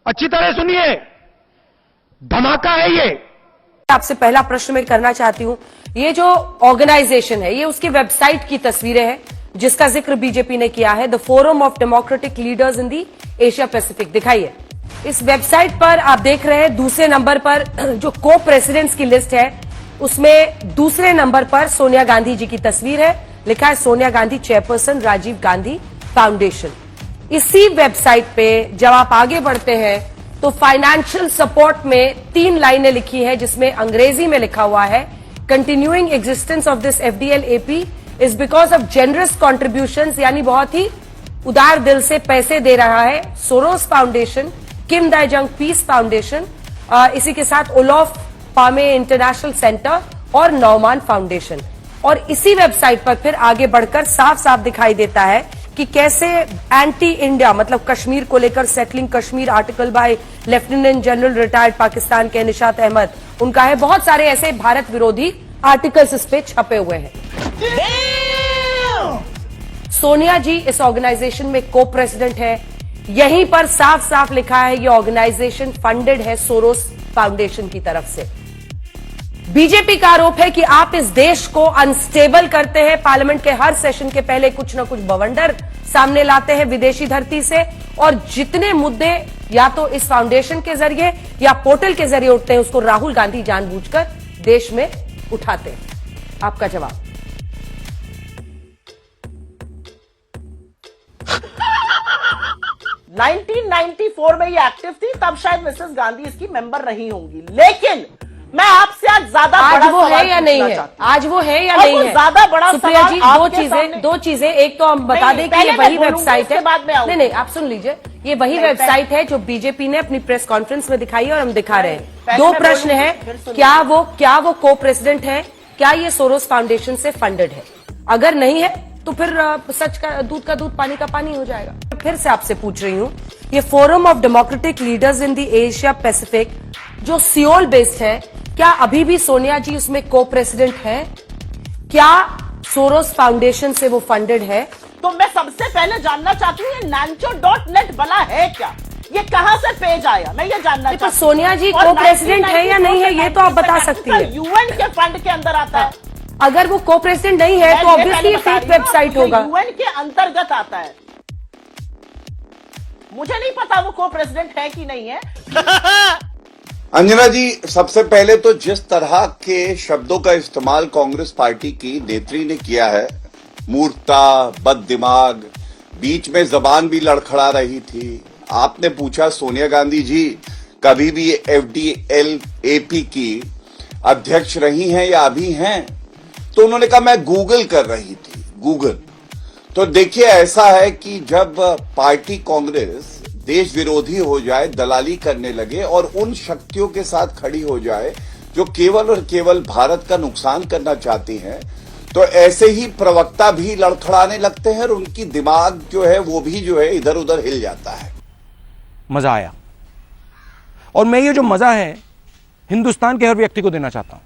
अच्छी तरह सुनिए, धमाका है ये। आपसे पहला प्रश्न मैं करना चाहती हूं, ये जो ऑर्गेनाइजेशन है, ये उसकी वेबसाइट की तस्वीरें हैं जिसका जिक्र बीजेपी ने किया है, the forum of democratic leaders in the Asia Pacific. दिखाइए, इस वेबसाइट पर आप देख रहे हैं दूसरे नंबर पर जो को प्रेसिडेंट्स की लिस्ट है, उसमें दूसरे नंबर पर सोनिया गांधी जी की तस्वीर है। लिखा है सोनिया गांधी चेयरपर्सन राजीव गांधी फाउंडेशन। इसी वेबसाइट पे जब आप आगे बढ़ते हैं तो फाइनेंशियल सपोर्ट में 3 लाइनें लिखी हैं, जिसमें अंग्रेजी में लिखा हुआ है, continuing existence of this FDL AP is because of generous contributions, यानी बहुत ही उदार दिल से पैसे दे रहा है सोरोस फाउंडेशन, किम दाइजंग पीस फाउंडेशन, इसी के साथ ओलोफ पामे इंटरनेशनल सेंटर और नौमान फाउंडेशन। और इसी वेबसाइट पर फिर आगे बढ़कर साफ साफ दिखाई देता है कि कैसे एंटी इंडिया, मतलब कश्मीर को लेकर settling Kashmir article by lieutenant general retired Pakistan के निशात अहमद, उनका है, बहुत सारे ऐसे भारत विरोधी आर्टिकल्स इस पे छपे हुए हैं। सोनिया जी इस ऑर्गेनाइजेशन में को प्रेसिडेंट है। यहीं पर साफ साफ लिखा है ये ऑर्गेनाइजेशन फंडेड है सोरोस फाउंडेशन की तरफ से। बीजेपी का आरोप है कि आप इस देश को अनस्टेबल करते हैं, पार्लियामेंट के हर सेशन के पहले कुछ न कुछ बवंडर सामने लाते हैं विदेशी धरती से, और जितने मुद्दे या तो इस फाउंडेशन के जरिए या पोर्टल के जरिए उठते हैं, उसको राहुल गांधी जानबूझकर देश में उठाते हैं। आपका जवाब? नाइनटीन 1994 में ये एक्टिव थी, तब शायद मिसेस गांधी इसकी मेंबर नहीं होंगी। लेकिन मैं आपसे आज ज्यादा आज वो है या नहीं है, आज वो है या नहीं है, ज्यादा बड़ा सुप्रिया जी, दो चीजें, एक तो हम बता दें कि ये वही वेबसाइट है, नहीं आप सुन लीजिए, ये वही वेबसाइट है जो बीजेपी ने अपनी प्रेस कॉन्फ्रेंस में दिखाई है और हम दिखा रहे हैं। 2 प्रश्न है, क्या वो को प्रेसिडेंट है, क्या ये सोरोस फाउंडेशन से फंडेड है? अगर नहीं है तो फिर सच का दूध पानी का पानी हो जाएगा। फिर से आपसे पूछ रही हूं, ये forum of democratic leaders in the Asia Pacific जो सियोल बेस्ड है, क्या अभी भी सोनिया जी उसमें को प्रेसिडेंट है? क्या सोरोस फाउंडेशन से वो फंडेड है? तो मैं सबसे पहले जानना चाहती हूँ ये nancho.net बना है क्या? ये कहां से पेज आया? मैं ये जानना चाहती हूँ। सोनिया जी को प्रेसिडेंट है या नहीं है, ये तो आप बता सकती है। यूएन के फंड के अंदर आता है। अगर वो को प्रेसिडेंट नहीं है तो ऑब्वियसली फेक वेबसाइट होगा। यूएन के अंतर्गत आता है। मुझे नहीं पता वो को प्रेसिडेंट है कि नहीं है। अंजना जी, सबसे पहले तो जिस तरह के शब्दों का इस्तेमाल कांग्रेस पार्टी की नेत्री ने किया है, मूर्खता, बददिमाग, बीच में जबान भी लड़खड़ा रही थी। आपने पूछा सोनिया गांधी जी कभी भी एफडीएल एपी की अध्यक्ष रही हैं या अभी हैं? तो उन्होंने कहा मैं गूगल कर रही थी, गूगल। तो देखिए, ऐसा है कि जब पार्टी कांग्रेस देश विरोधी हो जाए, दलाली करने लगे और उन शक्तियों के साथ खड़ी हो जाए जो केवल और केवल भारत का नुकसान करना चाहती हैं, तो ऐसे ही प्रवक्ता भी लड़खड़ाने लगते हैं और उनकी दिमाग जो है वो भी जो है इधर उधर हिल जाता है। मजा आया, और मैं ये जो मजा है हिंदुस्तान के हर व्यक्ति को देना चाहता हूं।